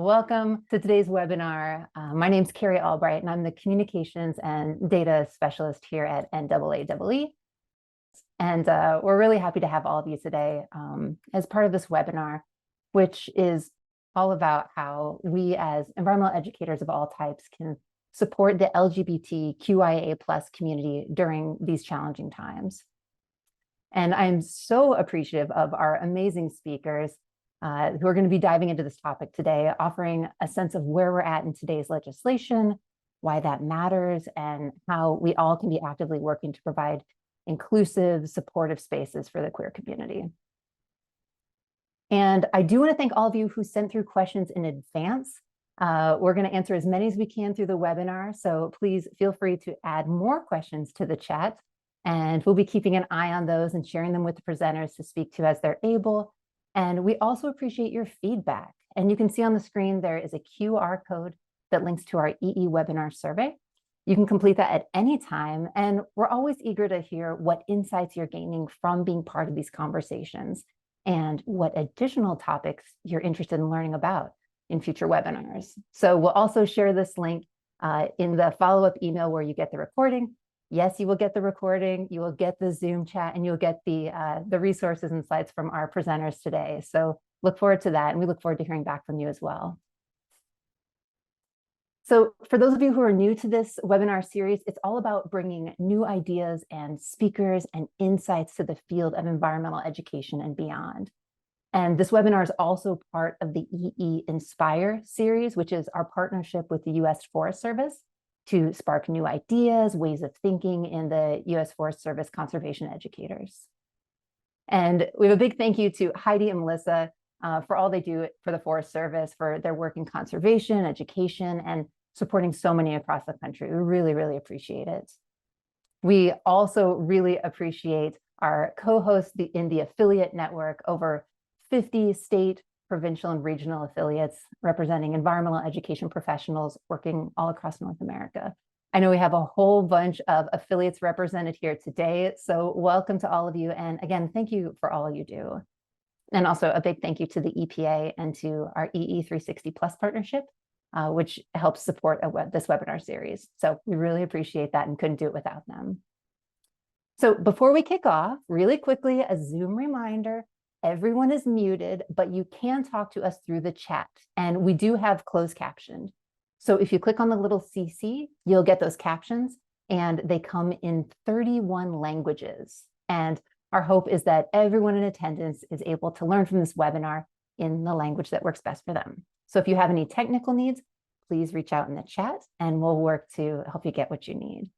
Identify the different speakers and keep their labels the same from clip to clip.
Speaker 1: welcome to today's webinar. My name is Carrie Albright, and I'm the Communications and Data Specialist here at NAAEE. And we're really happy to have all of you today as part of this webinar, which is all about how we as environmental educators of all types can support the LGBTQIA+ community during these challenging times. And I'm so appreciative of our amazing speakers who are going to be diving into this topic today, offering a sense of where we're at in today's legislation, why that matters, and how we all can be actively working to provide inclusive, supportive spaces for the queer community. And I do want to thank all of you who sent through questions in advance. We're going to answer as many as we can through the webinar, so please feel free to add more questions to the chat, and we'll be keeping an eye on those and sharing them with the presenters to speak to as they're able. And we also appreciate your feedback. And you can see on the screen, there is a QR code that links to our eeWEBINAR survey. You can complete that at any time. And we're always eager to hear what insights you're gaining from being part of these conversations and what additional topics you're interested in learning about in future webinars. So we'll also share this link in the follow-up email where you get the recording. Yes, you will get the recording, you will get the Zoom chat, and you'll get the resources and slides from our presenters today. So look forward to that, and we look forward to hearing back from you as well. So for those of you who are new to this webinar series, it's all about bringing new ideas and speakers and insights to the field of environmental education and beyond. And this webinar is also part of the Inspire series, which is our partnership with the U.S. Forest Service to spark new ideas, ways of thinking in the U.S. Forest Service conservation educators. And we have a big thank you to Heidi and Melissa for all they do for the Forest Service, for their work in conservation, education, and supporting so many across the country. We really, really appreciate it. We also really appreciate our co-hosts in the affiliate network, over 50 state, provincial, and regional affiliates representing environmental education professionals working all across North America. I know we have a whole bunch of affiliates represented here today, so welcome to all of you. And again, thank you for all you do. And also a big thank you to the EPA and to our EE360 Plus partnership, which helps support this webinar series. So we really appreciate that and couldn't do it without them. So before we kick off, really quickly, a Zoom reminder. Everyone is muted, but you can talk to us through the chat, and we do have closed captioned. So if you click on the little CC, you'll get those captions, and they come in 31 languages. And our hope is that everyone in attendance is able to learn from this webinar in the language that works best for them. So if you have any technical needs, please reach out in the chat, and we'll work to help you get what you need.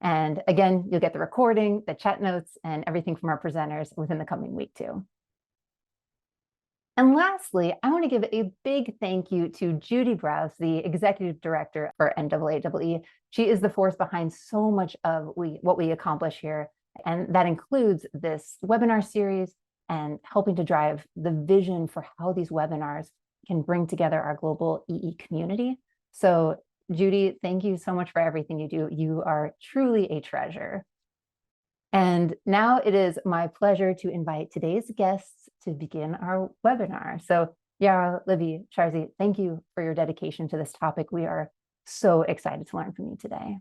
Speaker 1: And again, you'll get the recording, the chat notes, and everything from our presenters within the coming week too. And lastly, I want to give a big thank you to Judy Browse, the Executive Director for NAAEE. She is the force behind so much of what we accomplish here, and that includes this webinar series and helping to drive the vision for how these webinars can bring together our global EE community. So Judy, thank you so much for everything you do. You are truly a treasure. And now it is my pleasure to invite today's guests to begin our webinar. So Yara, Libby, Charzi, thank you for your dedication to this topic. We are so excited to learn from you today.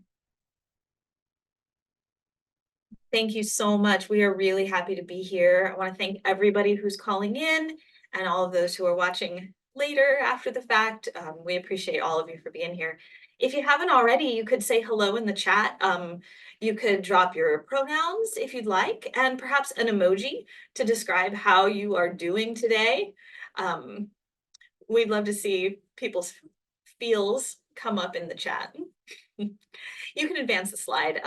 Speaker 2: Thank you so much. We are really happy to be here. I want to thank everybody who's calling in and all of those who are watching later after the fact. We appreciate all of you for being here. If you haven't already, you could say hello in the chat. You could drop your pronouns if you'd like, and perhaps an emoji to describe how you are doing today. We'd love to see people's feels come up in the chat. You can advance the slide.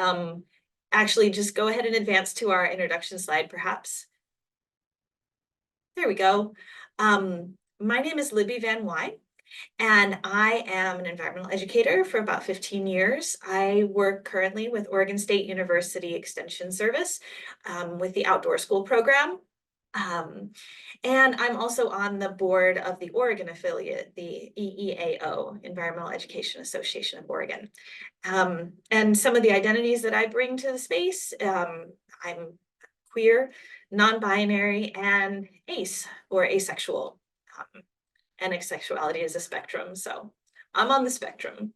Speaker 2: Actually, just go ahead and advance to our introduction slide, perhaps. There we go. My name is Libby Van Wy, and I am an environmental educator for about 15 years. I work currently with Oregon State University Extension Service with the Outdoor School Program. And I'm also on the board of the Oregon affiliate, the EEAO, Environmental Education Association of Oregon. And some of the identities that I bring to the space, I'm queer, non-binary, and ace or asexual. and sexuality is a spectrum. So I'm on the spectrum.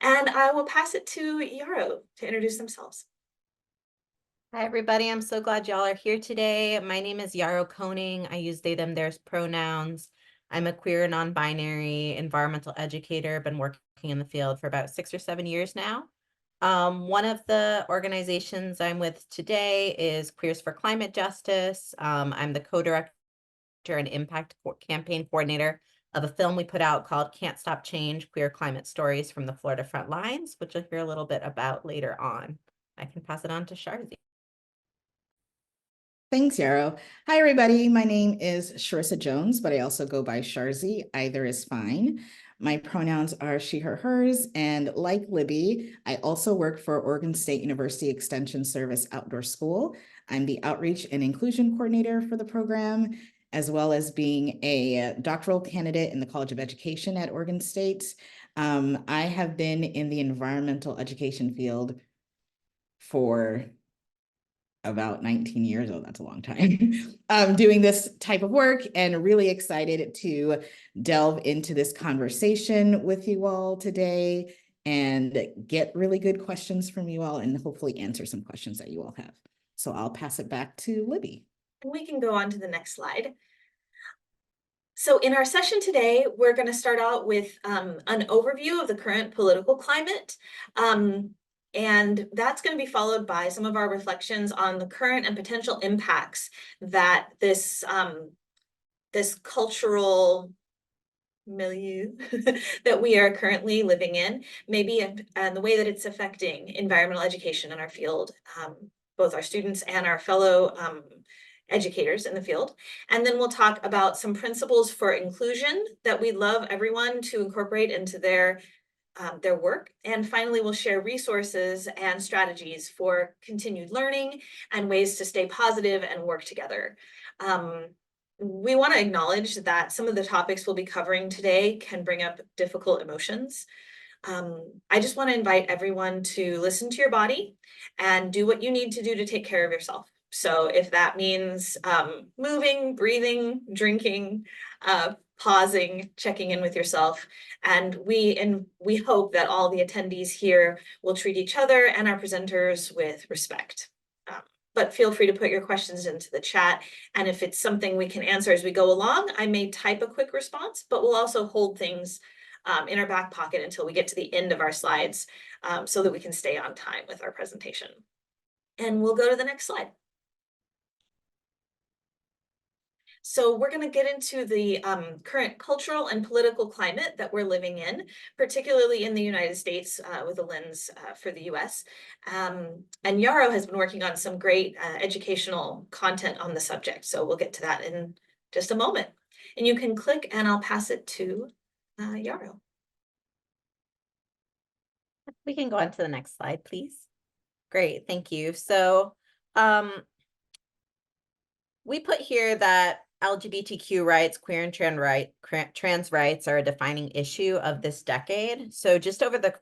Speaker 2: And I will pass it to Yarrow to introduce themselves.
Speaker 3: Hi, everybody. I'm so glad y'all are here today. My name is Yarrow Koning. I use they, them, theirs pronouns. I'm a queer, non-binary environmental educator, been working in the field for about 6 or 7 years now. One of the organizations I'm with today is Queers for Climate Justice. I'm the co-director and impact campaign coordinator of a film we put out called Can't Stop Change, Queer Climate Stories from the Florida Front Lines, which you'll hear a little bit about later on. I can pass it on to Sharzi.
Speaker 4: Thanks, Yarrow. Hi, everybody. My name is Sharissa Jones, but I also go by Sharzi. Either is fine. My pronouns are she, her, hers. And like Libby, I also work for Oregon State University Extension Service Outdoor School. I'm the outreach and inclusion coordinator for the program, as well as being a doctoral candidate in the College of Education at Oregon State. I have been in the environmental education field for about 19 years. Oh, that's a long time. Doing this type of work and really excited to delve into this conversation with you all today and get really good questions from you all and hopefully answer some questions that you all have. So I'll pass it back to Libby.
Speaker 2: We can go on to the next slide. So in our session today, we're going to start out with an overview of the current political climate. And that's going to be followed by some of our reflections on the current and potential impacts that this cultural milieu that we are currently living in, maybe and the way that it's affecting environmental education in our field, both our students and our fellow educators in the field. And then we'll talk about some principles for inclusion that we'd love everyone to incorporate into their work. And finally, we'll share resources and strategies for continued learning and ways to stay positive and work together. We want to acknowledge that some of the topics we'll be covering today can bring up difficult emotions. I just want to invite everyone to listen to your body and do what you need to do to take care of yourself. So if that means moving, breathing, drinking, pausing, checking in with yourself, and we hope that all the attendees here will treat each other and our presenters with respect. But feel free to put your questions into the chat, and if it's something we can answer as we go along, I may type a quick response, but we'll also hold things in our back pocket until we get to the end of our slides so that we can stay on time with our presentation. And we'll go to the next slide. So we're going to get into the current cultural and political climate that we're living in, particularly in the United States with a lens for the US. And Yarrow has been working on some great educational content on the subject. So we'll get to that in just a moment. And you can click and I'll pass it to Yarrow.
Speaker 3: We can go on to the next slide, please. Great, thank you. So we put here that LGBTQ rights, queer and trans rights are a defining issue of this decade. So just over the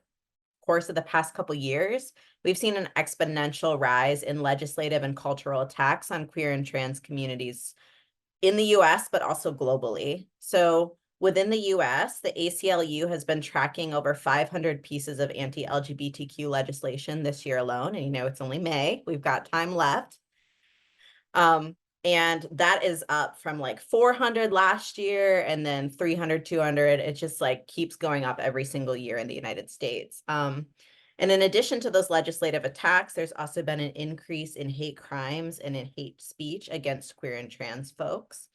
Speaker 3: course of the past couple years, we've seen an exponential rise in legislative and cultural attacks on queer and trans communities in the US, but also globally. So within the US, the ACLU has been tracking over 500 pieces of anti-LGBTQ legislation this year alone. And you know, it's only May, we've got time left. And that is up from like 400 last year and then 300, 200. It just like keeps going up every single year in the United States. And in addition to those legislative attacks, there's also been an increase in hate crimes and in hate speech against queer and trans folks.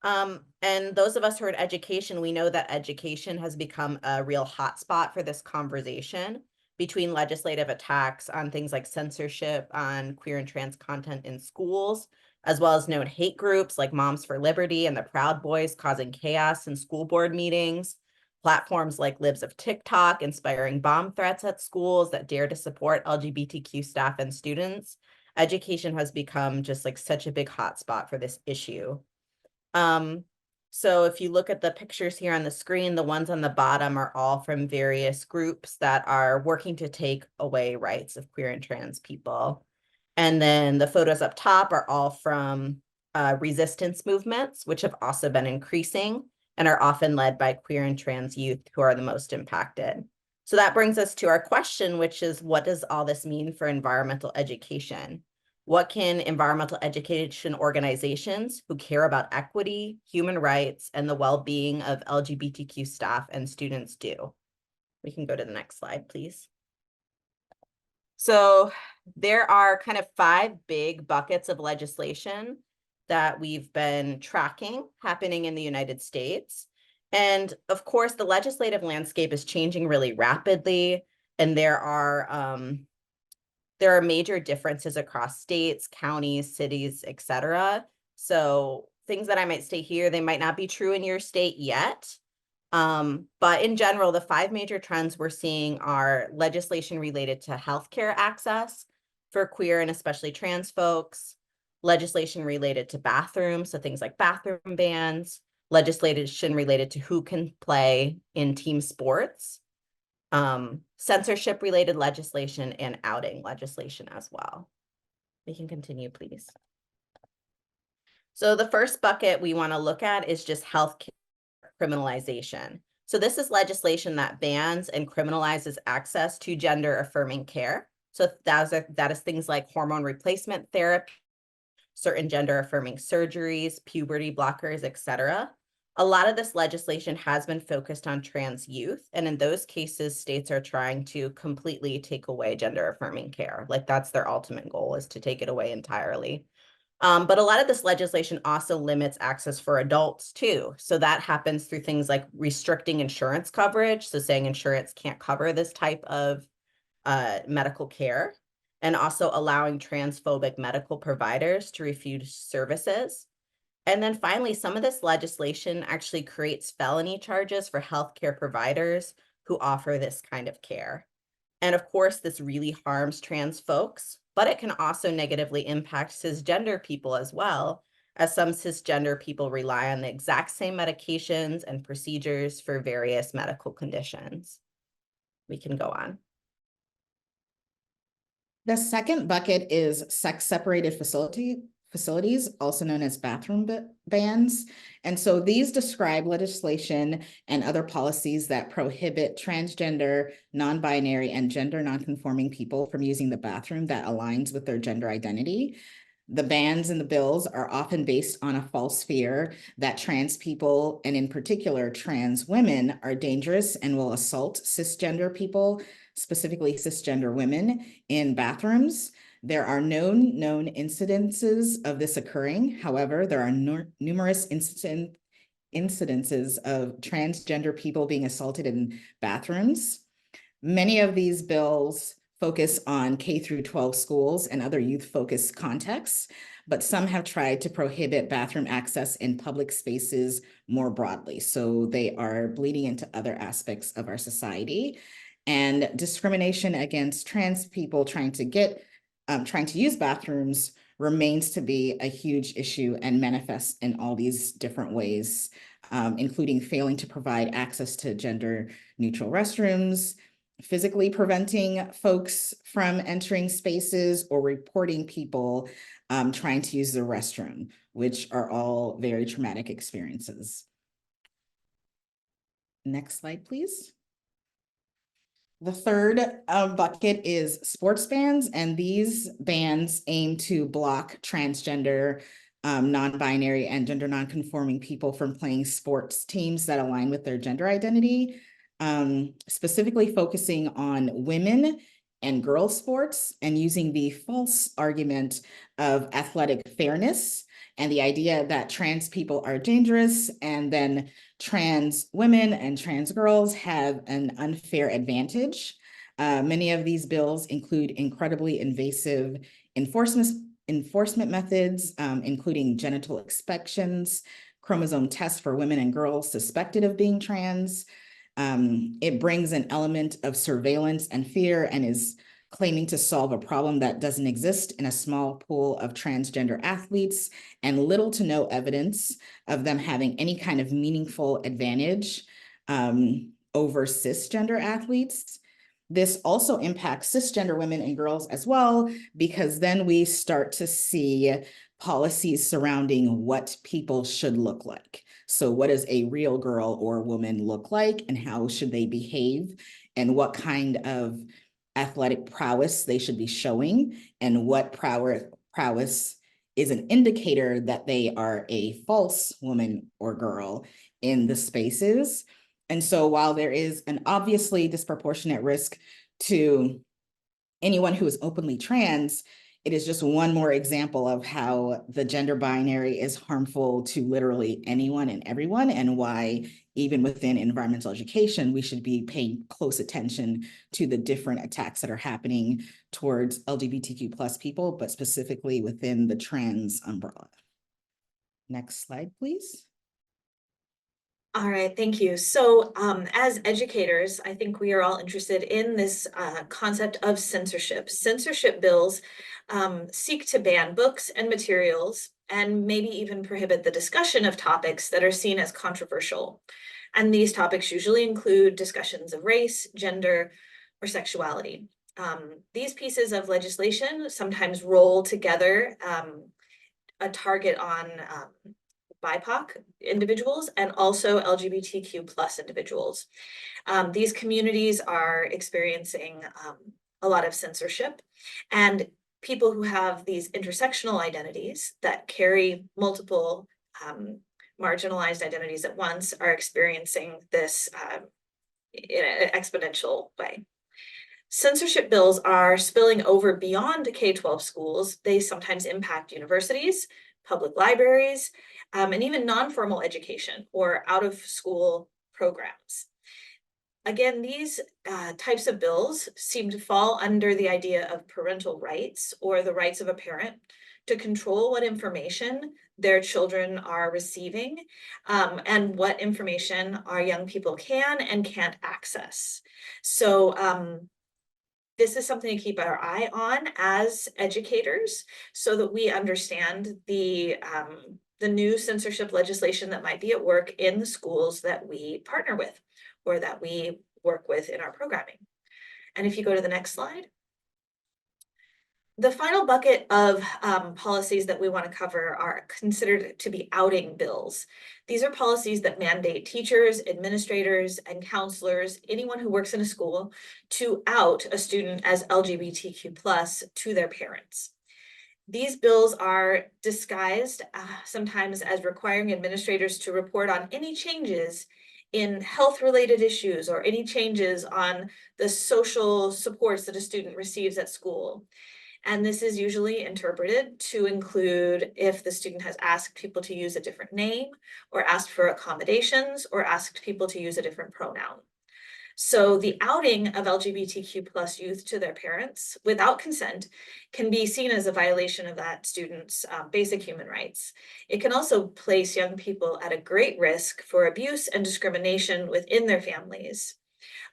Speaker 3: And those of us who are in education, we know that education has become a real hotspot for this conversation between legislative attacks on things like censorship on queer and trans content in schools, as well as known hate groups like Moms for Liberty and the Proud Boys causing chaos in school board meetings, platforms like Libs of TikTok inspiring bomb threats at schools that dare to support LGBTQ staff and students. Education has become just like such a big hotspot for this issue. So if you look at the pictures here on the screen, the ones on the bottom are all from various groups that are working to take away rights of queer and trans people. And then the photos up top are all from resistance movements, which have also been increasing and are often led by queer and trans youth who are the most impacted. So that brings us to our question, which is, what does all this mean for environmental education? What can environmental education organizations who care about equity, human rights, and the well-being of LGBTQ staff and students do? We can go to the next slide, please. So there are kind of 5 big buckets of legislation that we've been tracking happening in the United States. And of course, the legislative landscape is changing really rapidly, and there are major differences across states, counties, cities, etc. So things that I might say here, they might not be true in your state yet. But in general, the 5 major trends we're seeing are legislation related to healthcare access for queer and especially trans folks, legislation related to bathrooms, so things like bathroom bans, legislation related to who can play in team sports, censorship related legislation, and outing legislation as well. We can continue, please. So the first bucket we want to look at is just healthcare criminalization. So this is legislation that bans and criminalizes access to gender affirming care. So that is things like hormone replacement therapy, certain gender affirming surgeries, puberty blockers, etc. A lot of this legislation has been focused on trans youth, and in those cases, states are trying to completely take away gender affirming care. Like, that's their ultimate goal, is to take it away entirely. But a lot of this legislation also limits access for adults too. So that happens through things like restricting insurance coverage. So saying insurance can't cover this type of medical care, and also allowing transphobic medical providers to refuse services. And then finally, some of this legislation actually creates felony charges for healthcare providers who offer this kind of care. And of course, this really harms trans folks, but it can also negatively impact cisgender people as well, as some cisgender people rely on the exact same medications and procedures for various medical conditions. We can go on.
Speaker 4: The second bucket is sex-separated facilities, also known as bathroom bans. And so these describe legislation and other policies that prohibit transgender, non-binary, and gender non-conforming people from using the bathroom that aligns with their gender identity. The bans in the bills are often based on a false fear that trans people, and in particular trans women, are dangerous and will assault cisgender people, specifically cisgender women, in bathrooms. There are known incidences of this occurring. However, there are numerous incidences of transgender people being assaulted in bathrooms. Many of these bills focus on K through 12 schools and other youth-focused contexts, but some have tried to prohibit bathroom access in public spaces more broadly. So they are bleeding into other aspects of our society. And discrimination against trans people trying to use bathrooms remains to be a huge issue and manifests in all these different ways, including failing to provide access to gender-neutral restrooms, physically preventing folks from entering spaces, or reporting people trying to use the restroom, which are all very traumatic experiences. Next slide, please. The third bucket is sports bans, and these bans aim to block transgender, non-binary, and gender non-conforming people from playing sports teams that align with their gender identity, specifically focusing on women and girls sports, and using the false argument of athletic fairness and the idea that trans people are dangerous, and then trans women and trans girls have an unfair advantage. Many of these bills include incredibly invasive enforcement methods, including genital inspections, chromosome tests for women and girls suspected of being trans. It brings an element of surveillance and fear, and is claiming to solve a problem that doesn't exist in a small pool of transgender athletes, and little to no evidence of them having any kind of meaningful advantage over cisgender athletes. This also impacts cisgender women and girls as well, because then we start to see policies surrounding what people should look like. So what does a real girl or woman look like, and how should they behave, and what kind of athletic prowess they should be showing, and what prowess is an indicator that they are a false woman or girl in the spaces. And so while there is an obviously disproportionate risk to anyone who is openly trans, it is just one more example of how the gender binary is harmful to literally anyone and everyone, and why even within environmental education, we should be paying close attention to the different attacks that are happening towards LGBTQ plus people, but specifically within the trans umbrella. Next slide, please.
Speaker 2: All right, thank you. So as educators, I think we are all interested in this concept of censorship. Censorship bills seek to ban books and materials, and maybe even prohibit the discussion of topics that are seen as controversial. And these topics usually include discussions of race, gender, or sexuality. These pieces of legislation sometimes roll together a target on BIPOC individuals and also LGBTQ plus individuals. These communities are experiencing a lot of censorship, and people who have these intersectional identities that carry multiple marginalized identities at once are experiencing this in an exponential way. Censorship bills are spilling over beyond K-12 schools. They sometimes impact universities, public libraries, and even non-formal education or out-of-school programs. Again, these types of bills seem to fall under the idea of parental rights, or the rights of a parent to control what information their children are receiving, and what information our young people can and can't access. So this is something to keep our eye on as educators, so that we understand the new censorship legislation that might be at work in the schools that we partner with or that we work with in our programming. And if you go to the next slide. The final bucket of policies that we want to cover are considered to be outing bills. These are policies that mandate teachers, administrators, and counselors, anyone who works in a school, to out a student as LGBTQ plus to their parents. These bills are disguised sometimes as requiring administrators to report on any changes in health-related issues or any changes on the social supports that a student receives at school. And this is usually interpreted to include if the student has asked people to use a different name, or asked for accommodations, or asked people to use a different pronoun. So the outing of LGBTQ plus youth to their parents without consent can be seen as a violation of that student's basic human rights. It can also place young people at a great risk for abuse and discrimination within their families.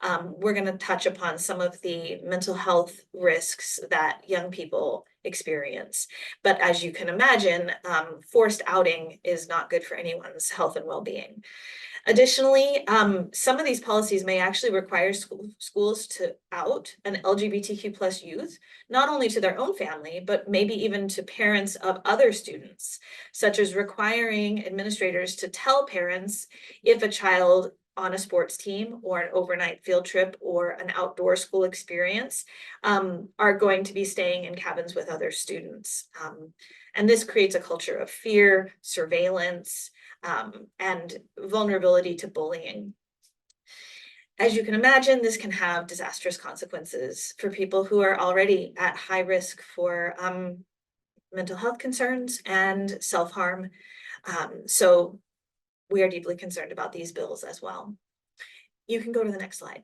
Speaker 2: We're going to touch upon some of the mental health risks that young people experience. But as you can imagine, forced outing is not good for anyone's health and well-being. Additionally, some of these policies may actually require schools to out an LGBTQ plus youth, not only to their own family, but maybe even to parents of other students, such as requiring administrators to tell parents if a child on a sports team or an overnight field trip or an outdoor school experience are going to be staying in cabins with other students. And this creates a culture of fear, surveillance, and vulnerability to bullying. As you can imagine, this can have disastrous consequences for people who are already at high risk for mental health concerns and self-harm. So we are deeply concerned about these bills as well. You can go to the next slide.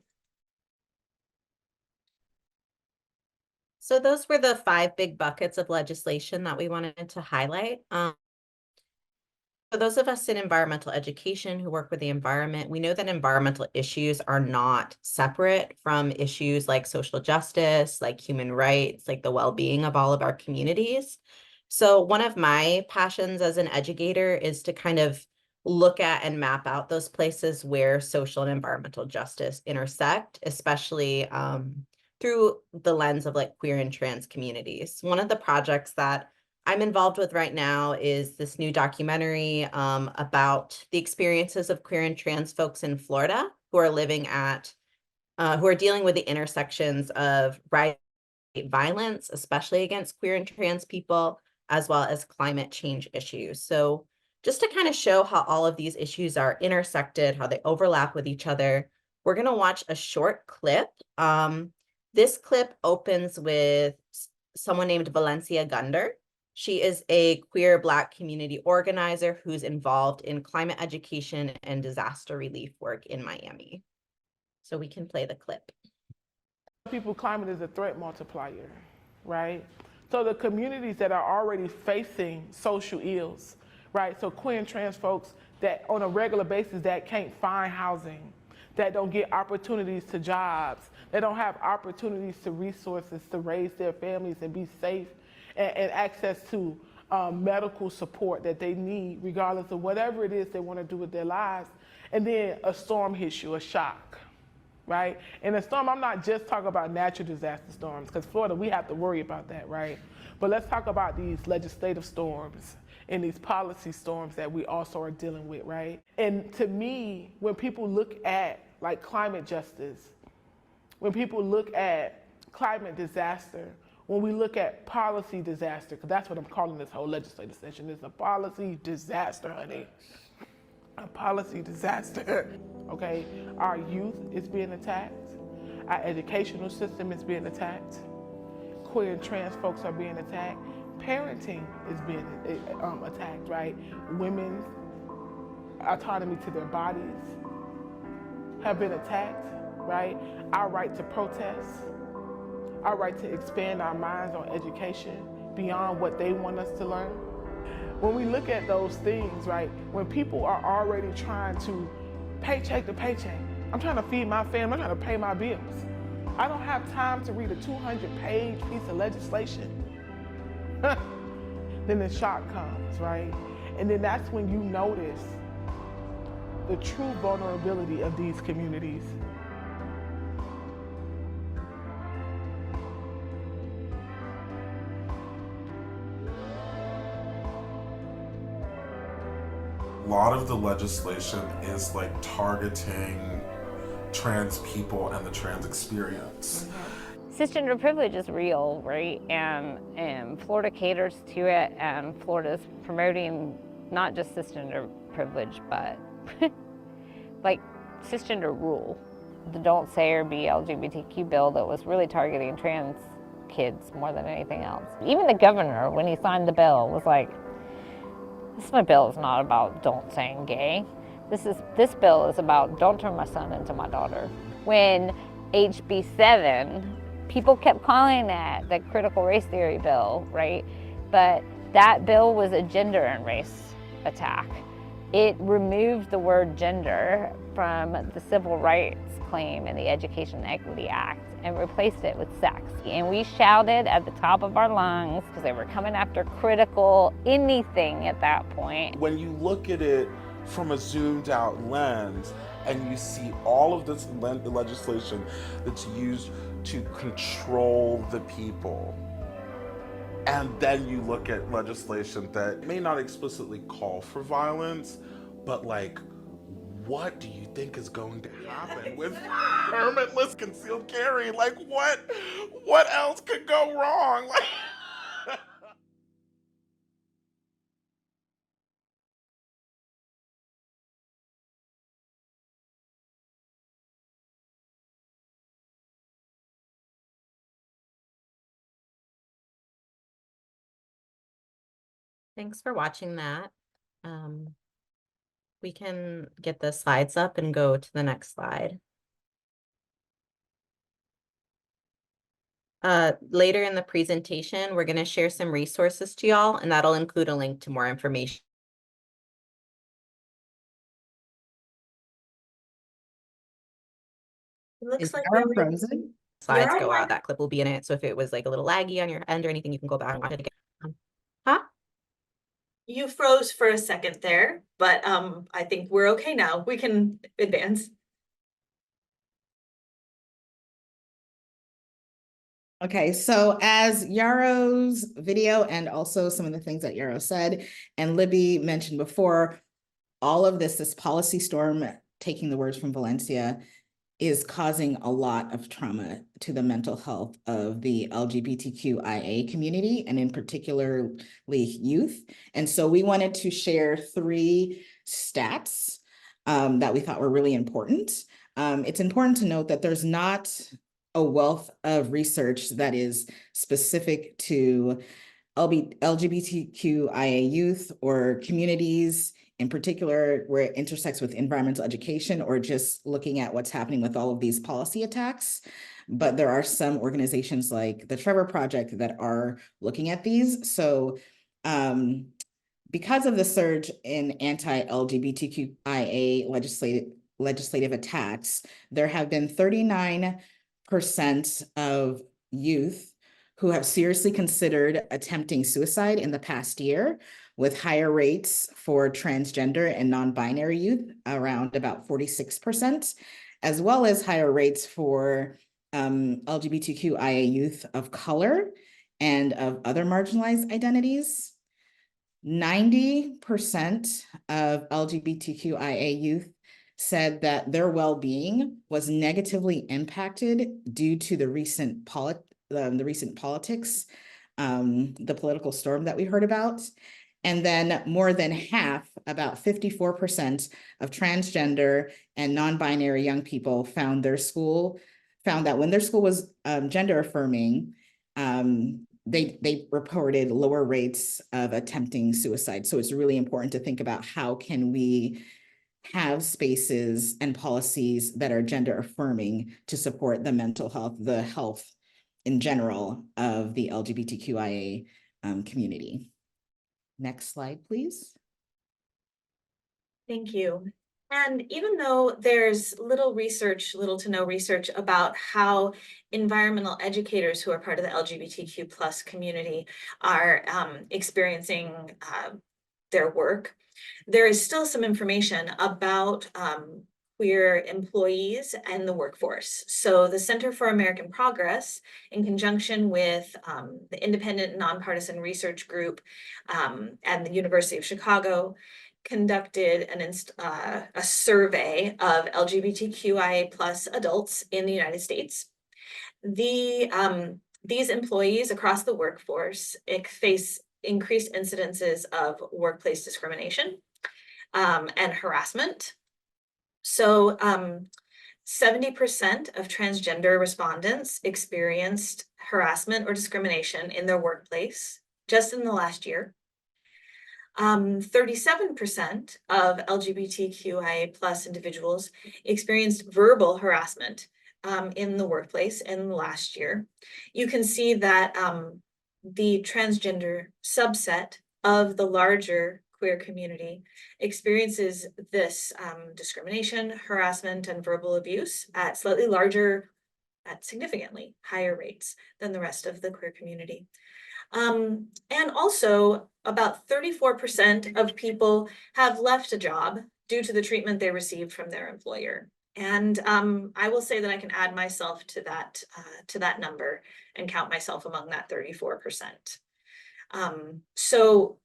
Speaker 3: So those were the 5 big buckets of legislation that we wanted to highlight. For those of us in environmental education who work with the environment, we know that environmental issues are not separate from issues like social justice, like human rights, like the well-being of all of our communities. So one of my passions as an educator is to kind of look at and map out those places where social and environmental justice intersect, especially through the lens of like queer and trans communities. One of the projects that I'm involved with right now is this new documentary about the experiences of queer and trans folks in Florida who are living at, who are dealing with the intersections of right violence, especially against queer and trans people, as well as climate change issues. So just to kind of show how all of these issues are intersected, how they overlap with each other, we're going to watch a short clip. This clip opens with someone named Valencia Gunder. She is a queer Black community organizer who's involved in climate education and disaster relief work in Miami. So we can play the clip.
Speaker 5: People, climate is a threat multiplier, right? So the communities that are already facing social ills, right? So queer and trans folks that on a regular basis that can't find housing, that don't get opportunities to jobs, that don't have opportunities to resources to raise their families and be safe, and access to medical support that they need regardless of whatever it is they want to do with their lives. And then a storm hits you, a shock. Right? And a storm, I'm not just talking about natural disaster storms, because Florida, we have to worry about that, right? But let's talk about these legislative storms and these policy storms that we also are dealing with, right? And to me, when people look at like climate justice, when people look at climate disaster, when we look at policy disaster, because that's what I'm calling this whole legislative session, it's a policy disaster, honey. A policy disaster, okay? Our youth is being attacked. Our educational system is being attacked. Queer and trans folks are being attacked. Parenting is being attacked, right? Women's autonomy to their bodies have been attacked, right? Our right to protest, our right to expand our minds on education beyond what they want us to learn. When we look at those things, right, when people are already trying to paycheck to paycheck, I'm trying to feed my family, I'm trying to pay my bills. I don't have time to read a 200-page piece of legislation. Then the shock comes, right? And then that's when you notice the true vulnerability of these communities.
Speaker 6: A lot of the legislation is like targeting trans people and the trans experience.
Speaker 7: Cisgender privilege is real, right? And Florida caters to it, and Florida's promoting not just cisgender privilege, but like cisgender rule. The Don't Say or Be LGBTQ bill that was really targeting trans kids more than anything else. Even the governor, when he signed the bill, was like, this bill is not about don't saying gay. This bill is about don't turn my son into my daughter. When HB 7, people kept calling that the critical race theory bill, right? But that bill was a gender and race attack. It removed the word gender from the civil rights claim in the Education and Equity Act and replaced it with sex. And we shouted at the top of our lungs because they were coming after critical anything at that point.
Speaker 8: When you look at it from a zoomed out lens and you see all of this legislation that's used to control the people, and then you look at legislation that may not explicitly call for violence, but like, what do you think is going to happen with permitless concealed carry? Like, what else could go wrong? Like,
Speaker 3: Thanks for watching that. We can get the slides up and go to the next slide. Later in the presentation, we're going to share some resources to y'all, and that'll include a link to more information.
Speaker 2: It looks
Speaker 4: Is
Speaker 2: like
Speaker 4: Sarah
Speaker 2: we're
Speaker 4: frozen?
Speaker 3: Slides
Speaker 2: You're
Speaker 3: go
Speaker 2: on
Speaker 3: out, that clip will be in it. So if it was like a little laggy on your end or anything, you can go back and watch it again. Huh?
Speaker 2: You froze for a second there, but I think we're okay now. We can advance.
Speaker 4: Okay, so as Yaro's video and also some of the things that Yaro said and Libby mentioned before, all of this policy storm, taking the words from Valencia, is causing a lot of trauma to the mental health of the LGBTQIA community, and in particularly youth. And so we wanted to share 3 stats that we thought were really important. It's important to note that there's not a wealth of research that is specific to LGBTQIA youth or communities in particular, where it intersects with environmental education or just looking at what's happening with all of these policy attacks. But there are some organizations like the Trevor Project that are looking at these. So because of the surge in anti-LGBTQIA legislative attacks, there have been 39% of youth who have seriously considered attempting suicide in the past year, with higher rates for transgender and non-binary youth, around about 46%, as well as higher rates for LGBTQIA youth of color and of other marginalized identities. 90% of LGBTQIA youth said that their well-being was negatively impacted due to the recent politics, the political storm that we heard about. And then more than half, about 54% of transgender and non-binary young people found that when their school was gender affirming, they reported lower rates of attempting suicide. So it's really important to think about how can we have spaces and policies that are gender affirming to support the mental health, the health in general of the LGBTQIA community. Next slide, please.
Speaker 2: Thank you. And even though there's little to no research about how environmental educators who are part of the LGBTQ plus community are experiencing their work, there is still some information about queer employees and the workforce. So the Center for American Progress, in conjunction with the independent nonpartisan research group and the University of Chicago, conducted a survey of LGBTQIA plus adults in the United States. These employees across the workforce face increased incidences of workplace discrimination and harassment. So 70% of transgender respondents experienced harassment or discrimination in their workplace just in the last year. 37% of LGBTQIA plus individuals experienced verbal harassment in the workplace in the last year. You can see that the transgender subset of the larger queer community experiences this discrimination, harassment, and verbal abuse at significantly higher rates than the rest of the queer community. And also, about 34% of people have left a job due to the treatment they received from their employer. And I will say that I can add myself to that number and count myself among that 34%. So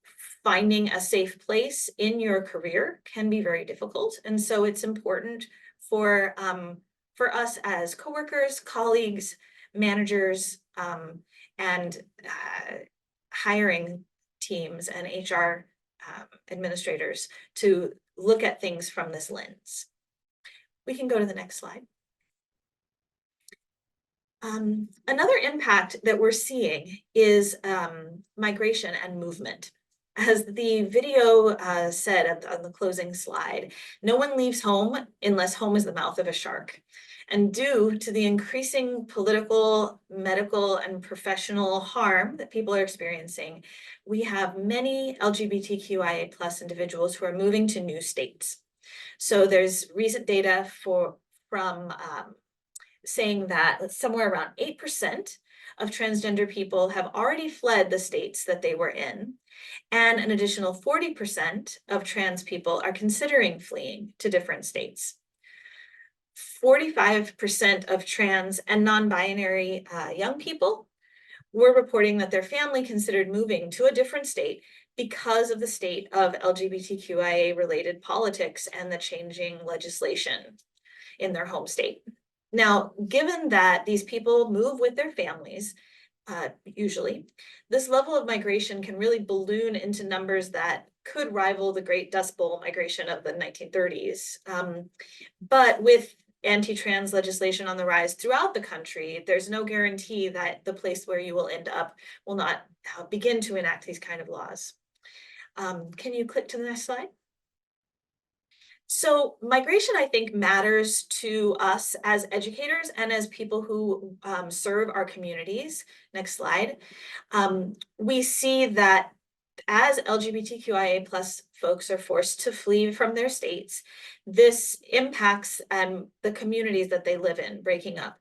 Speaker 2: finding a safe place in your career can be very difficult. And so it's important for us as coworkers, colleagues, managers, and hiring teams and HR administrators to look at things from this lens. We can go to the next slide. Another impact that we're seeing is migration and movement. As the video said on the closing slide, no one leaves home unless home is the mouth of a shark. And due to the increasing political, medical, and professional harm that people are experiencing, we have many LGBTQIA plus individuals who are moving to new states. So there's recent data from saying that somewhere around 8% of transgender people have already fled the states that they were in, and an additional 40% of trans people are considering fleeing to different states. 45% of trans and non-binary young people were reporting that their family considered moving to a different state because of the state of LGBTQIA related politics and the changing legislation in their home state. Now, given that these people move with their families, usually, this level of migration can really balloon into numbers that could rival the Great Dust Bowl migration of the 1930s. But with anti-trans legislation on the rise throughout the country, there's no guarantee that the place where you will end up will not begin to enact these kind of laws. Can you click to the next slide? So migration, I think, matters to us as educators and as people who serve our communities. Next slide. We see that as LGBTQIA plus folks are forced to flee from their states, this impacts the communities that they live in, breaking up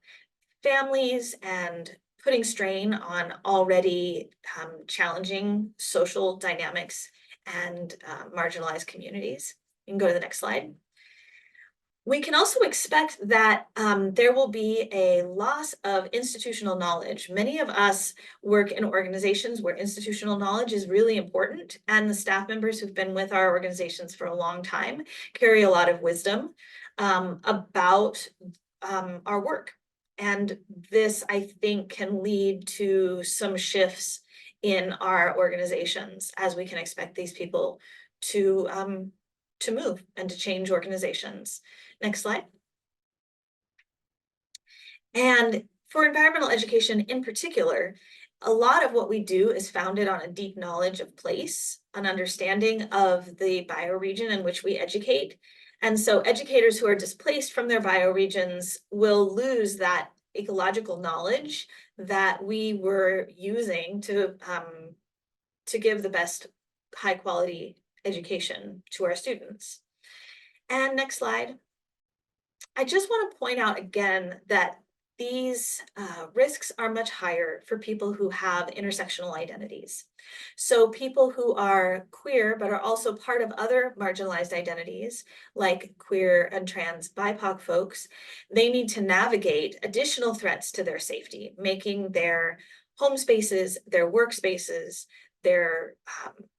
Speaker 2: families and putting strain on already challenging social dynamics and marginalized communities. You can go to the next slide. We can also expect that there will be a loss of institutional knowledge. Many of us work in organizations where institutional knowledge is really important, and the staff members who've been with our organizations for a long time carry a lot of wisdom about our work. And this, I think, can lead to some shifts in our organizations, as we can expect these people to move and to change organizations. Next slide. And for environmental education in particular, a lot of what we do is founded on a deep knowledge of place, an understanding of the bioregion in which we educate. And so educators who are displaced from their bioregions will lose that ecological knowledge that we were using to give the best high quality education to our students. And next slide. I just want to point out again that these risks are much higher for people who have intersectional identities. So people who are queer, but are also part of other marginalized identities, like queer and trans BIPOC folks, they need to navigate additional threats to their safety, making their home spaces, their workspaces, their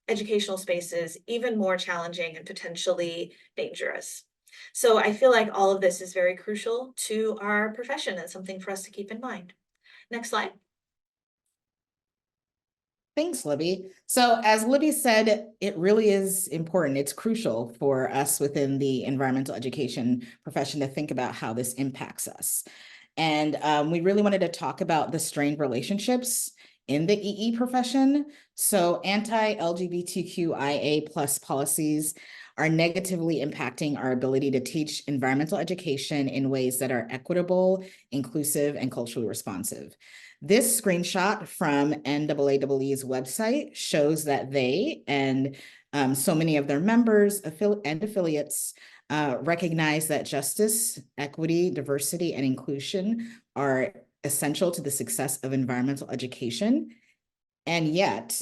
Speaker 2: educational spaces even more challenging and potentially dangerous. So I feel like all of this is very crucial to our profession and something for us to keep in mind. Next slide.
Speaker 4: Thanks, Libby. So as Libby said, it really is important. It's crucial for us within the environmental education profession to think about how this impacts us. And we really wanted to talk about the strained relationships in the EE profession. So anti-LGBTQIA plus policies are negatively impacting our ability to teach environmental education in ways that are equitable, inclusive, and culturally responsive. This screenshot from NAAW's website shows that they and so many of their members and affiliates recognize that justice, equity, diversity, and inclusion are essential to the success of environmental education. And yet,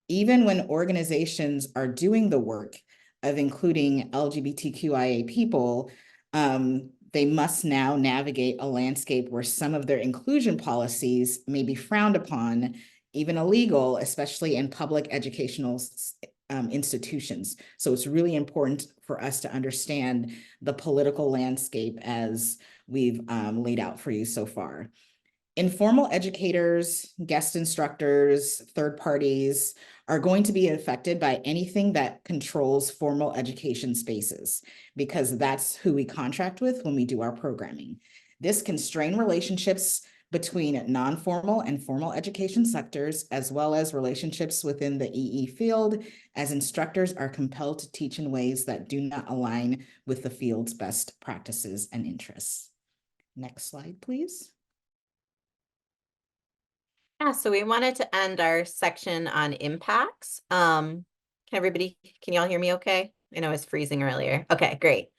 Speaker 4: even when organizations are doing the work of including LGBTQIA people, they must now navigate a landscape where some of their inclusion policies may be frowned upon, even illegal, especially in public educational institutions. So it's really important for us to understand the political landscape as we've laid out for you so far. Informal educators, guest instructors, third parties are going to be affected by anything that controls formal education spaces, because that's who we contract with when we do our programming. This can strain relationships between non-formal and formal education sectors, as well as relationships within the EE field, as instructors are compelled to teach in ways that do not align with the field's best practices and interests. Next slide, please.
Speaker 3: Yeah, so we wanted to end our section on impacts. Can y'all hear me okay? I know it was freezing earlier. Okay, great.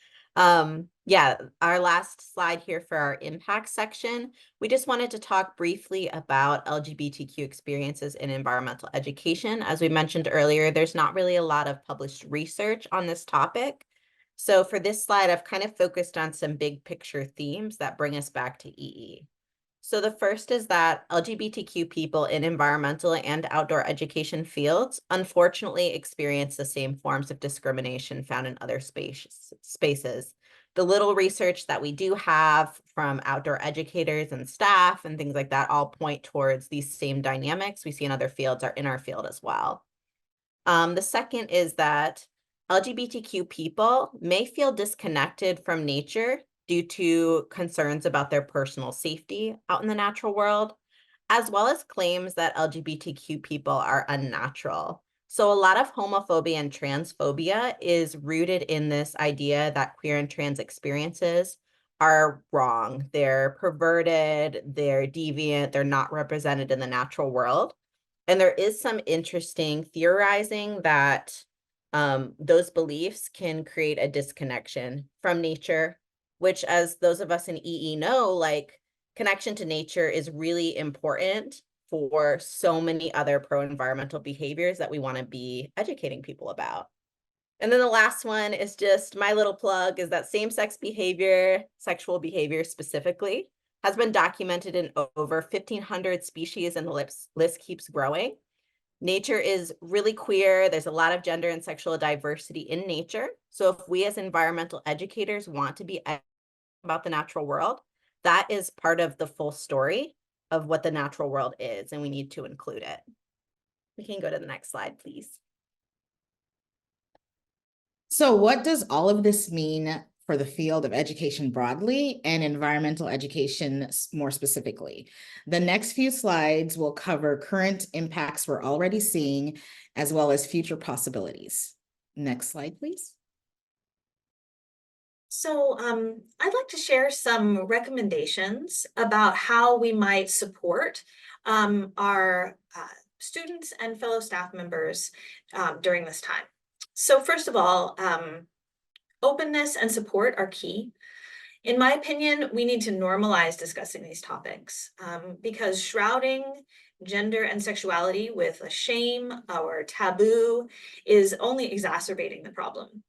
Speaker 3: Yeah, our last slide here for our impact section. We just wanted to talk briefly about LGBTQ experiences in environmental education. As we mentioned earlier, there's not really a lot of published research on this topic. So for this slide, I've kind of focused on some big picture themes that bring us back to EE. So the first is that LGBTQ people in environmental and outdoor education fields unfortunately experience the same forms of discrimination found in other spaces. The little research that we do have from outdoor educators and staff and things like that all point towards these same dynamics we see in other fields are in our field as well. The second is that LGBTQ people may feel disconnected from nature due to concerns about their personal safety out in the natural world, as well as claims that LGBTQ people are unnatural. So a lot of homophobia and transphobia is rooted in this idea that queer and trans experiences are wrong. They're perverted, they're deviant, they're not represented in the natural world. And there is some interesting theorizing that those beliefs can create a disconnection from nature, which, as those of us in EE know, like, connection to nature is really important for so many other pro-environmental behaviors that we want to be educating people about. And then the last one is just my little plug, is that same-sex behavior, sexual behavior specifically, has been documented in over 1,500 species, and the list keeps growing. Nature is really queer. There's a lot of gender and sexual diversity in nature. So if we as environmental educators want to be about the natural world, that is part of the full story of what the natural world is, and we need to include it. We can go to the next slide, please.
Speaker 4: So what does all of this mean for the field of education broadly and environmental education more specifically? The next few slides will cover current impacts we're already seeing, as well as future possibilities. Next slide, please.
Speaker 2: So I'd like to share some recommendations about how we might support our students and fellow staff members during this time. So first of all, openness and support are key. In my opinion, we need to normalize discussing these topics because shrouding gender and sexuality with a shame or taboo is only exacerbating the problem.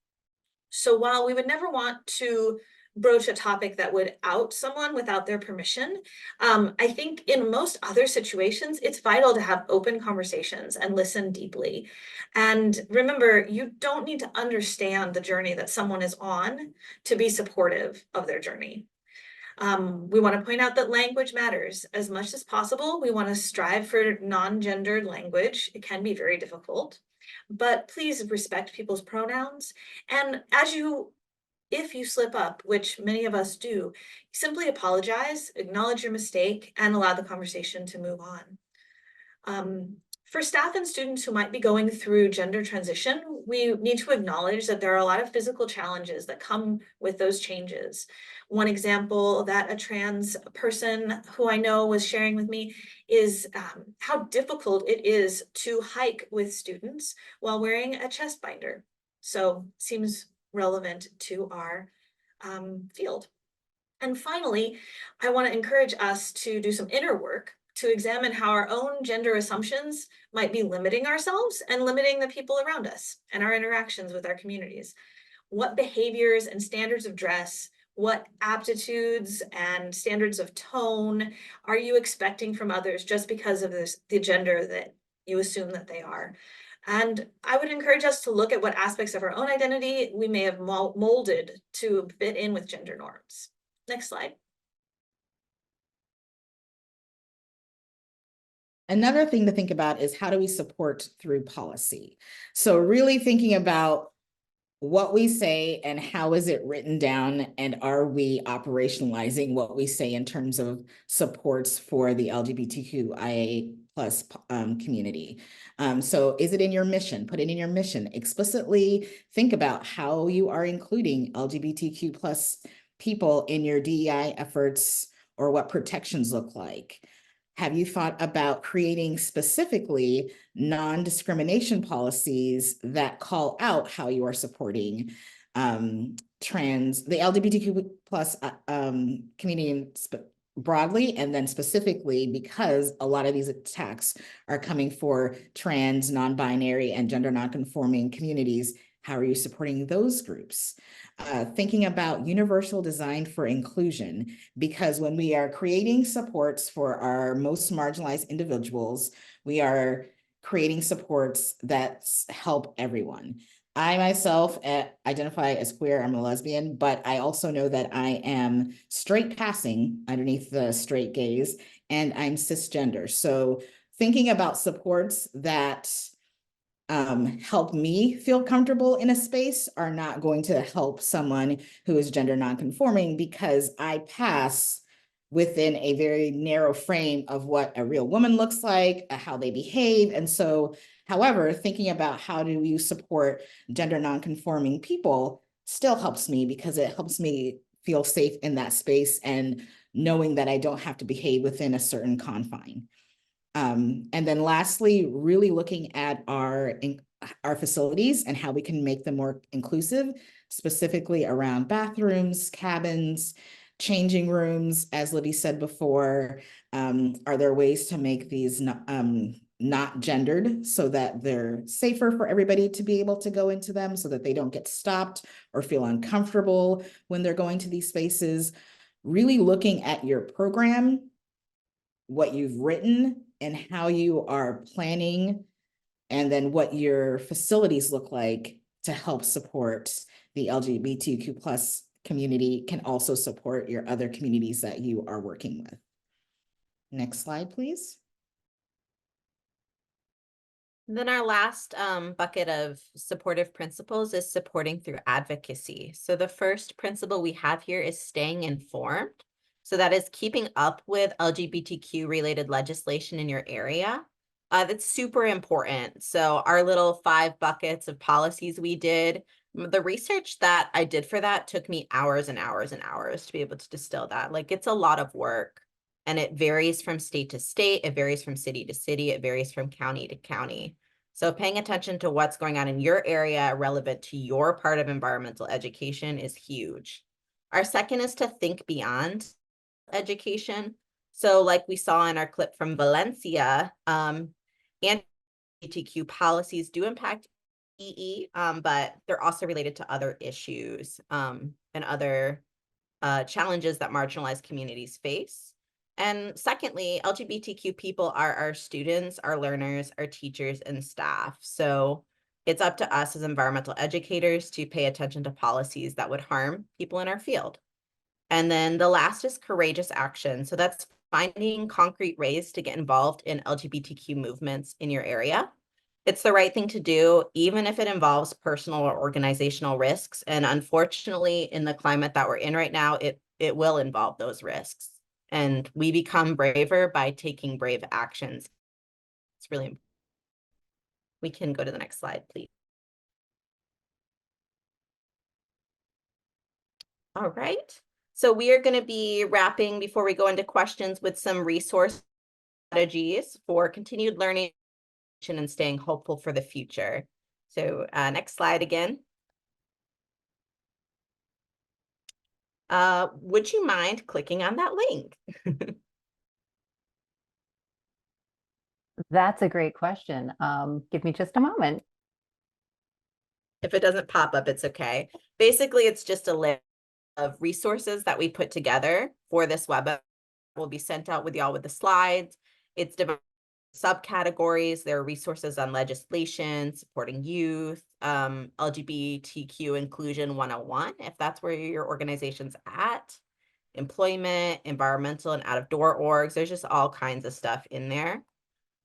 Speaker 2: So while we would never want to broach a topic that would out someone without their permission, I think in most other situations, it's vital to have open conversations and listen deeply. And remember, you don't need to understand the journey that someone is on to be supportive of their journey. We want to point out that language matters as much as possible. We want to strive for non-gendered language. It can be very difficult, but please respect people's pronouns. And if you slip up, which many of us do, simply apologize, acknowledge your mistake, and allow the conversation to move on. For staff and students who might be going through gender transition, we need to acknowledge that there are a lot of physical challenges that come with those changes. One example that a trans person who I know was sharing with me is how difficult it is to hike with students while wearing a chest binder. So seems relevant to our field. And finally, I want to encourage us to do some inner work to examine how our own gender assumptions might be limiting ourselves and limiting the people around us and our interactions with our communities. What behaviors and standards of dress, what aptitudes and standards of tone are you expecting from others just because of the gender that you assume that they are? And I would encourage us to look at what aspects of our own identity we may have molded to fit in with gender norms. Next slide.
Speaker 4: Another thing to think about is how do we support through policy? So really thinking about what we say and how is it written down, and are we operationalizing what we say in terms of supports for the LGBTQIA plus community. So is it in your mission? Put it in your mission. Explicitly think about how you are including LGBTQ plus people in your DEI efforts, or what protections look like. Have you thought about creating specifically non-discrimination policies that call out how you are supporting the LGBTQ plus community broadly, and then specifically because a lot of these attacks are coming for trans, non-binary, and gender non-conforming communities? How are you supporting those groups? Thinking about universal design for inclusion, because when we are creating supports for our most marginalized individuals, we are creating supports that help everyone. I myself identify as queer, I'm a lesbian, but I also know that I am straight passing underneath the straight gaze, and I'm cisgender. So thinking about supports that help me feel comfortable in a space are not going to help someone who is gender nonconforming, because I pass within a very narrow frame of what a real woman looks like, how they behave. And so, however, thinking about how do you support gender nonconforming people still helps me, because it helps me feel safe in that space and knowing that I don't have to behave within a certain confine. And then lastly, really looking at our facilities and how we can make them more inclusive, specifically around bathrooms, cabins, changing rooms. As Libby said before, are there ways to make these not gendered so that they're safer for everybody to be able to go into them, so that they don't get stopped or feel uncomfortable when they're going to these spaces? Really looking at your program, what you've written, and how you are planning, and then what your facilities look like to help support the LGBTQ plus community can also support your other communities that you are working with. Next slide, please.
Speaker 3: Then our last bucket of supportive principles is supporting through advocacy. So the first principle we have here is staying informed. So that is keeping up with LGBTQ related legislation in your area. That's super important. So our little 5 buckets of policies we did, the research that I did for that took me hours and hours and hours to be able to distill that. Like, it's a lot of work, and it varies from state to state. It varies from city to city. It varies from county to county. So paying attention to what's going on in your area relevant to your part of environmental education is huge. Our second is to think beyond education. So like we saw in our clip from Valencia, LGBTQ policies do impact EE, but they're also related to other issues and other challenges that marginalized communities face. And secondly, LGBTQ people are our students, our learners, our teachers, and staff. So it's up to us as environmental educators to pay attention to policies that would harm people in our field. And then the last is courageous action. So that's finding concrete ways to get involved in LGBTQ movements in your area. It's the right thing to do, even if it involves personal or organizational risks. And unfortunately, in the climate that we're in right now, it will involve those risks. And we become braver by taking brave actions. It's really important. We can go to the next slide, please. All right. So we are going to be wrapping before we go into questions with some resource strategies for continued learning and staying hopeful for the future. So next slide again. Would you mind clicking on that link?
Speaker 1: That's a great question. Give me just a moment.
Speaker 3: If it doesn't pop up, it's okay. Basically, it's just a list of resources that we put together for this webinar. Will be sent out with y'all with the slides. It's divided subcategories. There are resources on legislation, supporting youth, LGBTQ inclusion 101, if that's where your organization's at, employment, environmental and out of door orgs. There's just all kinds of stuff in there.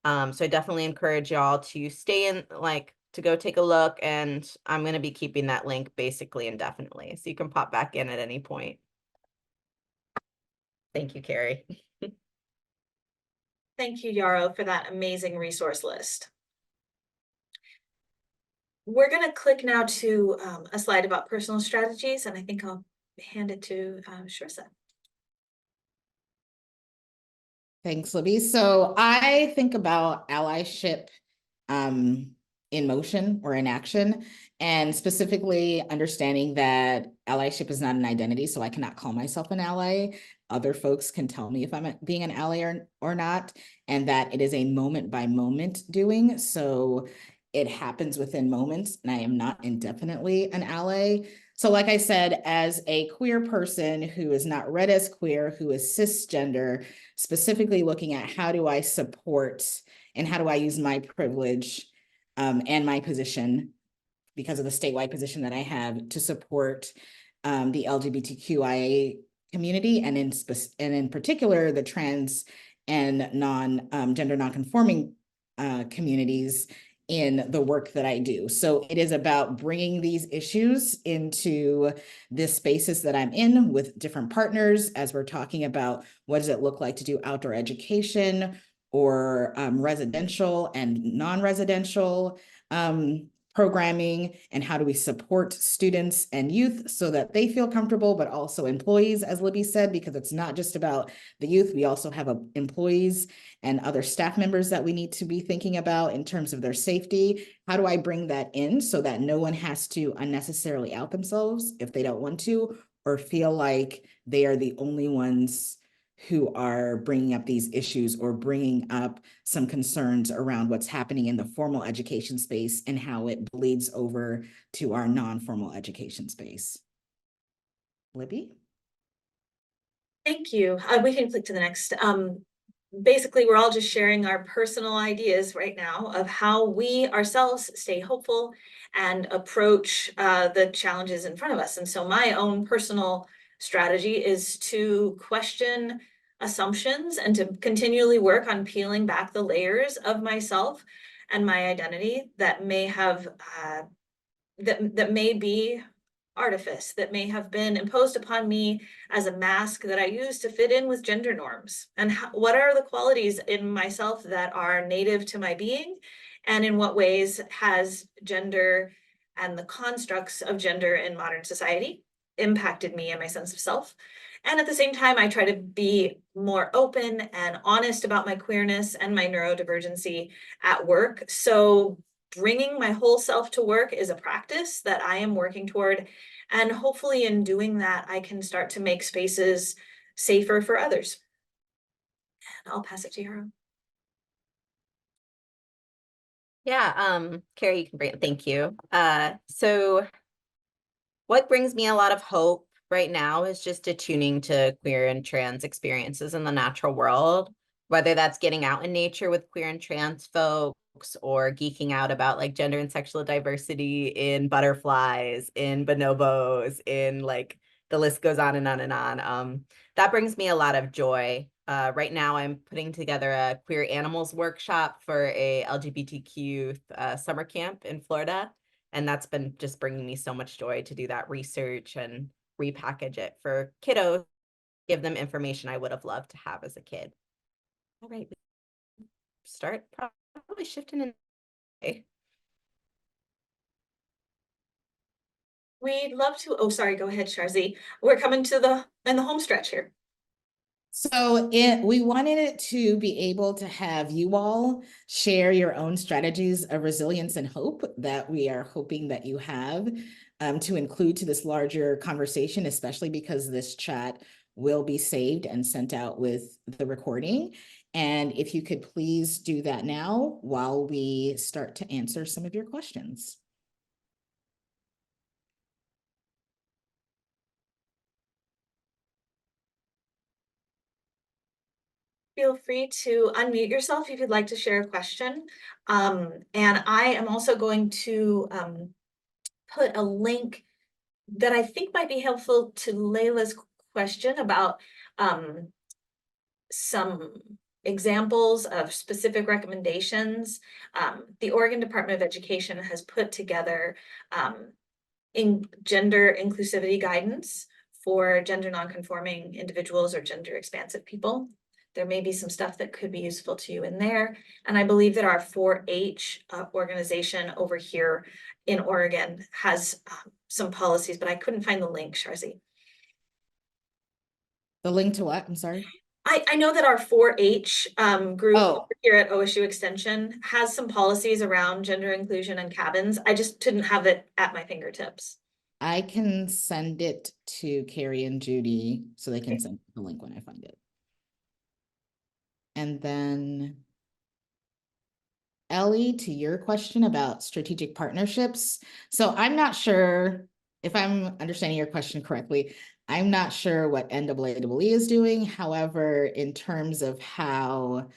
Speaker 3: So I definitely encourage y'all to stay in, to go take a look, and I'm going to be keeping that link basically indefinitely, so you can pop back in at any point. Thank you, Carrie.
Speaker 2: Thank you, Yarrow, for that amazing resource list. We're going to click now to a slide about personal strategies, and I think I'll hand it to Shrissa.
Speaker 4: Thanks, Libby. So I think about allyship in motion or in action, and specifically understanding that allyship is not an identity, so I cannot call myself an ally. Other folks can tell me if I'm being an ally or not, and that it is a moment by moment doing. So it happens within moments, and I am not indefinitely an ally. So like I said, as a queer person who is not read as queer, who is cisgender, specifically looking at how do I support and how do I use my privilege and my position, because of the statewide position that I have, to support the LGBTQIA community, and in particular the trans and gender nonconforming communities in the work that I do. So it is about bringing these issues into the spaces that I'm in with different partners, as we're talking about what does it look like to do outdoor education or residential and non-residential programming, and how do we support students and youth so that they feel comfortable, but also employees, as Libby said, because it's not just about the youth. We also have employees and other staff members that we need to be thinking about in terms of their safety. How do I bring that in so that no one has to unnecessarily out themselves if they don't want to, or feel like they are the only ones who are bringing up these issues or bringing up some concerns around what's happening in the formal education space and how it bleeds over to our non-formal education space. Libby?
Speaker 2: Thank you. We can click to the next. Basically, we're all just sharing our personal ideas right now of how we ourselves stay hopeful and approach the challenges in front of us. And so my own personal strategy is to question assumptions and to continually work on peeling back the layers of myself and my identity that may have that may be artifice, that may have been imposed upon me as a mask that I use to fit in with gender norms. And what are the qualities in myself that are native to my being? And in what ways has gender and the constructs of gender in modern society impacted me and my sense of self? And at the same time, I try to be more open and honest about my queerness and my neurodivergency at work. So bringing my whole self to work is a practice that I am working toward. And hopefully in doing that, I can start to make spaces safer for others. And I'll pass it to Yara.
Speaker 3: Yeah, Carrie, you can bring it. Thank you. So what brings me a lot of hope right now is just attuning to queer and trans experiences in the natural world, whether that's getting out in nature with queer and trans folks, or geeking out about like gender and sexual diversity in butterflies, in bonobos, in like the list goes on and on and on. That brings me a lot of joy. Right now I'm putting together a queer animals workshop for a LGBTQ summer camp in Florida. And that's been just bringing me so much joy to do that research and repackage it for kiddos, give them information I would have loved to have as a kid. All right, start probably shifting in.
Speaker 2: We'd love to, oh, sorry, go ahead, Sharzi. We're coming to the home stretch here.
Speaker 4: So we wanted it to be able to have you all share your own strategies of resilience and hope that we are hoping that you have to include to this larger conversation, especially because this chat will be saved and sent out with the recording. And if you could please do that now while we start to answer some of your questions.
Speaker 2: Feel free to unmute yourself if you'd like to share a question. And I am also going to put a link that I think might be helpful to Layla's question about some examples of specific recommendations. The Oregon Department of Education has put together in gender inclusivity guidance for gender nonconforming individuals or gender expansive people. There may be some stuff that could be useful to you in there. And I believe that our 4-H organization over here in Oregon has some policies, but I couldn't find the link, Sharzi.
Speaker 4: The link to what? I'm sorry.
Speaker 2: I know that our 4-H group
Speaker 4: Oh.
Speaker 2: over here at OSU Extension has some policies around gender inclusion and cabins. I just didn't have it at my fingertips.
Speaker 4: I can send it to Carrie and Judy so they can send the link when I find it. And then Ellie, to your question about strategic partnerships. So I'm not sure if I'm understanding your question correctly. I'm not sure what NAAE is doing. However, in terms of how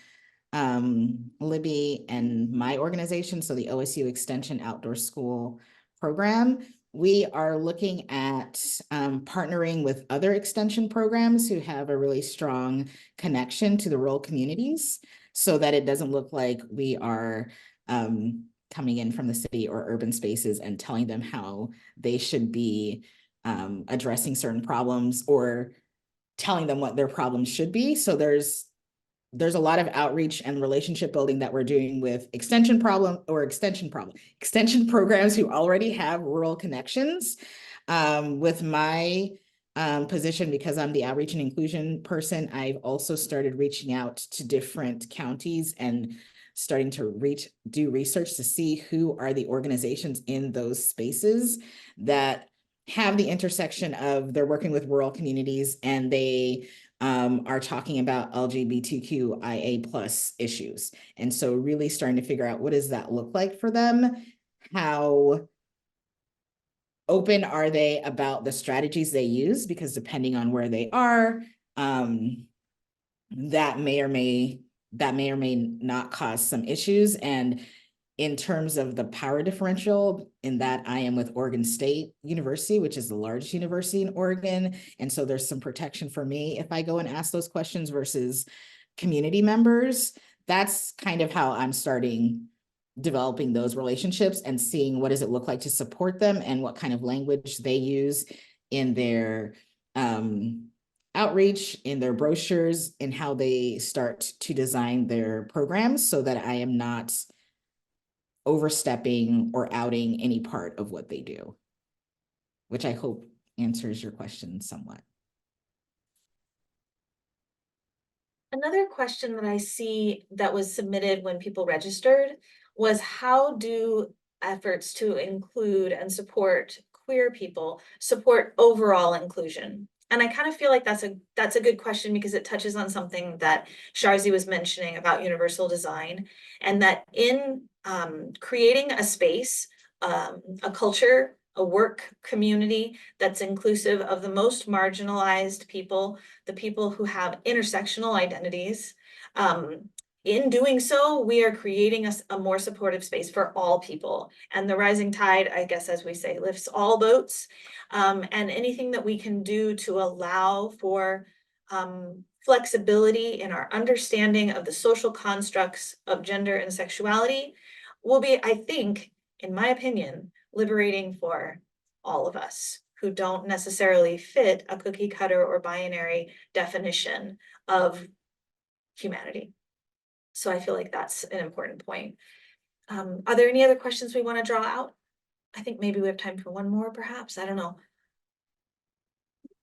Speaker 4: Libby and my organization, so the OSU Extension Outdoor School Program, we are looking at partnering with other extension programs who have a really strong connection to the rural communities, so that it doesn't look like we are coming in from the city or urban spaces and telling them how they should be addressing certain problems or telling them what their problems should be. So there's a lot of outreach and relationship building that we're doing with extension programs who already have rural connections. With my position, because I'm the outreach and inclusion person, I've also started reaching out to different counties and starting to do research to see who are the organizations in those spaces that have the intersection of they're working with rural communities and they are talking about LGBTQIA plus issues. And so really starting to figure out what does that look like for them? How open are they about the strategies they use? Because depending on where they are, that may or may not cause some issues. And in terms of the power differential, in that I am with Oregon State University, which is the largest university in Oregon. And so there's some protection for me if I go and ask those questions versus community members. That's kind of how I'm starting developing those relationships and seeing what does it look like to support them and what kind of language they use in their outreach, in their brochures, and how they start to design their programs so that I am not overstepping or outing any part of what they do, which I hope answers your question somewhat.
Speaker 2: Another question that I see that was submitted when people registered was, how do efforts to include and support queer people support overall inclusion? And I kind of feel like that's a good question, because it touches on something that Sharzi was mentioning about universal design, and that in creating a space, a culture, a work community that's inclusive of the most marginalized people, the people who have intersectional identities. In doing so, we are creating a more supportive space for all people. And the rising tide, I guess, as we say, lifts all boats. And anything that we can do to allow for flexibility in our understanding of the social constructs of gender and sexuality will be, I think, in my opinion, liberating for all of us who don't necessarily fit a cookie cutter or binary definition of humanity. So I feel like that's an important point. Are there any other questions we want to draw out? I think maybe we have time for one more, perhaps. I don't know.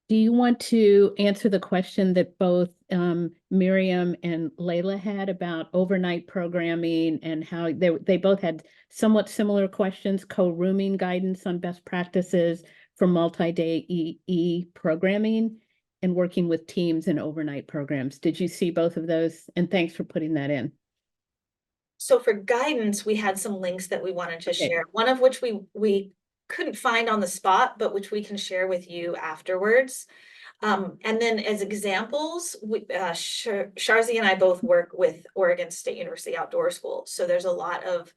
Speaker 9: Do you want to answer the question that both Miriam and Layla had about overnight programming and how they both had somewhat similar questions, co-rooming guidance on best practices for multi-day programming and working with teams in overnight programs? Did you see both of those? And thanks for putting that in.
Speaker 2: So for guidance, we had some links that we wanted to share, one of which we couldn't find on the spot, but which we can share with you afterwards. And then as examples, Sharzi and I both work with Oregon State University Outdoor School. So there's a lot of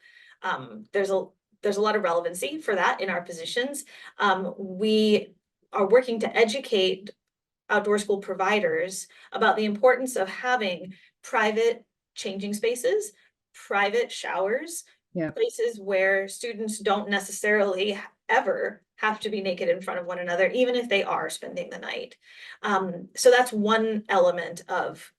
Speaker 2: there's a lot of relevancy for that in our positions. We are working to educate outdoor school providers about the importance of having private changing spaces, private showers, places where students don't necessarily ever have to be naked in front of one another, even if they are spending the night. So that's one element of,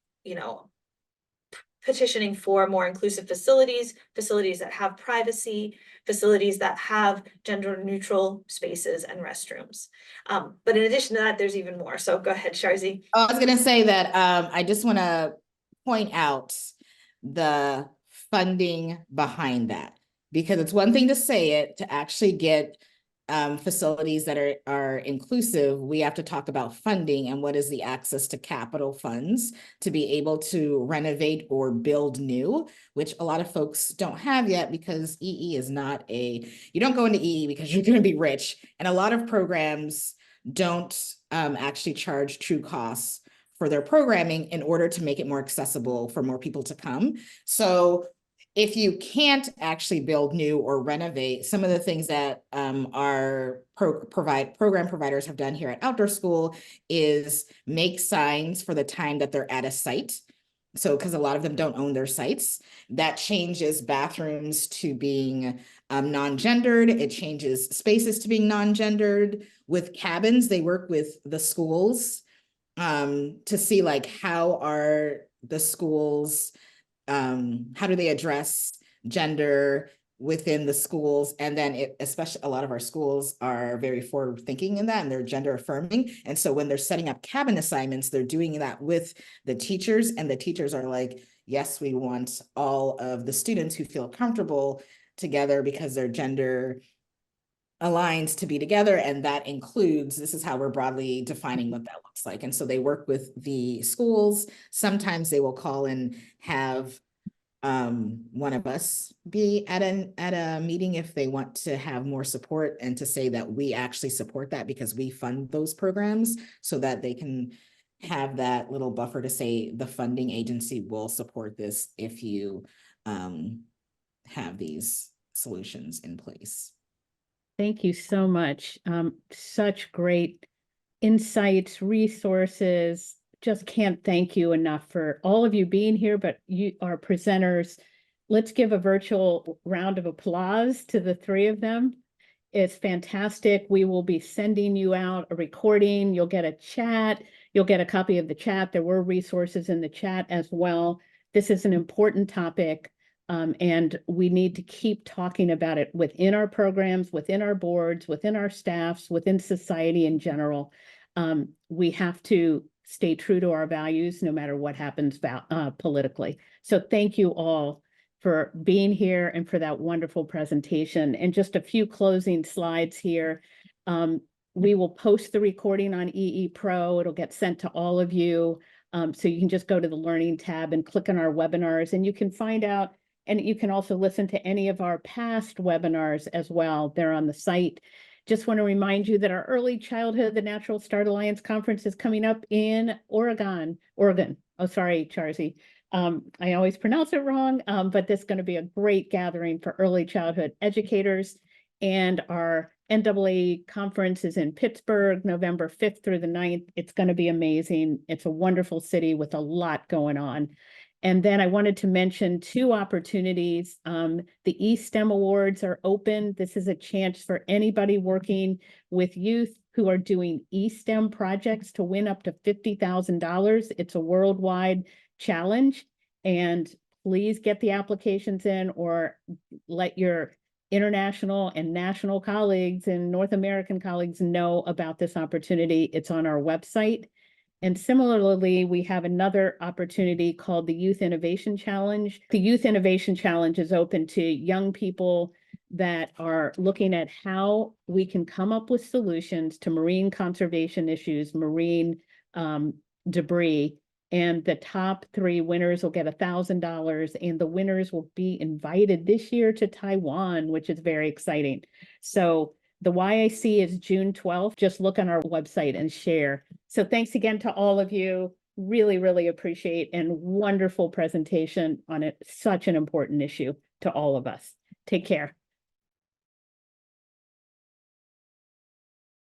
Speaker 2: petitioning for more inclusive facilities that have privacy, facilities that have gender neutral spaces and restrooms. But in addition to that, there's even more. So go ahead, Sharzi.
Speaker 4: I was going to say that I just want to point out the funding behind that, because it's one thing to say it, to actually get facilities that are inclusive, we have to talk about funding and what is the access to capital funds to be able to renovate or build new, which a lot of folks don't have yet because EE is not you don't go into EE because you're going to be rich. And a lot of programs don't actually charge true costs for their programming in order to make it more accessible for more people to come. So if you can't actually build new or renovate, some of the things that our program providers have done here at Outdoor School is make signs for the time that they're at a site. So, because a lot of them don't own their sites, that changes bathrooms to being non-gendered. It changes spaces to being non-gendered. With cabins, they work with the schools to see like how are the schools, how do they address gender within the schools? And then especially a lot of our schools are very forward thinking in that, and they're gender affirming. And so when they're setting up cabin assignments, they're doing that with the teachers, and the teachers are like, yes, we want all of the students who feel comfortable together because they're gender aligned to be together. And that includes, this is how we're broadly defining what that looks like. And so they work with the schools. Sometimes they will call and have one of us be at a meeting if they want to have more support, and to say that we actually support that because we fund those programs, so that they can have that little buffer to say the funding agency will support this if you have these solutions in place.
Speaker 9: Thank you so much. Such great insights, resources. Just can't thank you enough for all of you being here, but you are presenters. Let's give a virtual round of applause to the three of them. It's fantastic. We will be sending you out a recording. You'll get a chat. You'll get a copy of the chat. There were resources in the chat as well. This is an important topic. And we need to keep talking about it within our programs, within our boards, within our staffs, within society in general. We have to stay true to our values no matter what happens politically. So thank you all for being here and for that wonderful presentation. And just a few closing slides here. We will post the recording on EE Pro. It'll get sent to all of you. So you can just go to the Learning tab and click on our webinars, and you can find out. And you can also listen to any of our past webinars as well. They're on the site. Just want to remind you that our Early Childhood, the Natural Start Alliance Conference is coming up in Oregon. Oh, sorry, Charzy. I always pronounce it wrong, but this is going to be a great gathering for early childhood educators. And our NAA conference is in Pittsburgh, November 5th through the 9th. It's going to be amazing. It's a wonderful city with a lot going on. And then I wanted to mention two opportunities. The eSTEM Awards are open. This is a chance for anybody working with youth who are doing eSTEM projects to win up to $50,000. It's a worldwide challenge. And please get the applications in, or let your international and national colleagues and North American colleagues know about this opportunity. It's on our website. And similarly, we have another opportunity called the Youth Innovation Challenge. The Youth Innovation Challenge is open to young people that are looking at how we can come up with solutions to marine conservation issues, marine debris. And the top 3 winners will get $1,000, and the winners will be invited this year to Taiwan, which is very exciting. So the YIC is June 12th. Just look on our website and share. So thanks again to all of you. Really, really appreciate, and wonderful presentation on it. Such an important issue to all of us. Take care.